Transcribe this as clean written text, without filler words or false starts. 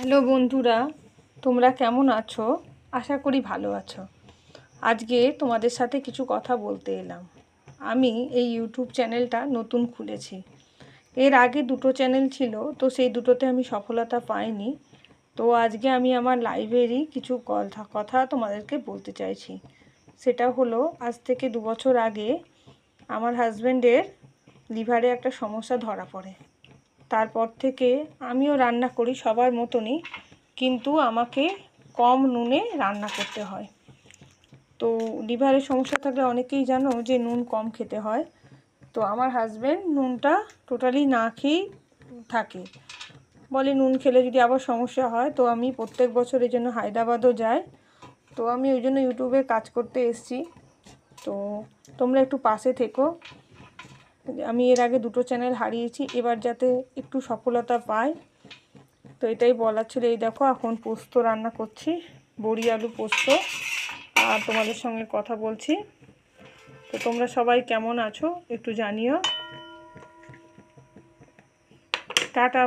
Hello বন্ধুরা, তোমরা কেমন আছো? আশা করি ভালো আছো। আজকে তোমাদের সাথে কিছু কথা বলতে এলাম। আমি এই ইউটিউব চ্যানেলটা নতুন খুলেছি। এর আগে দুটো চ্যানেল ছিল, তো সেই দুটোতে আমি সফলতা পাইনি। তো আজকে আমি আমার লাইভেরই কিছু কথা তোমাদেরকে বলতে চাইছি। সেটা হলো, আজ থেকে 2 বছর আগে আমার হাজব্যান্ডের লিভারে একটা সমস্যা ধরা পড়ে। তারপর থেকে আমিও রান্না করি সবার মতনই, কিন্তু আমাকে কম নুনে রান্না করতে হয়। তো লিভারের সমস্যা থাকলে অনেকেই জানো যে নুন কম খেতে হয়। তো আমার হাজব্যান্ড নুনটা টোটালি না খেয়েই থাকে, বলে নুন খেলে যদি আবার সমস্যা হয়। তো আমি প্রত্যেক বছর এই জন্য হায়দ্রাবাদও যাই। তো আমি ওই জন্য ইউটিউবে কাজ করতে এসেছি। তো তোমরা একটু পাশে থেকো। আমি এর আগে দুটো চ্যানেল হারিয়েছি, এবার যাতে একটু সফলতা পাই, তো এটাই বলার ছিল। এই দেখো, এখন পোস্ত রান্না করছি, বড়ি আলু পোস্ত, আর তোমাদের সঙ্গে কথা বলছি। তো তোমরা সবাই কেমন আছো একটু জানিও। টাটা।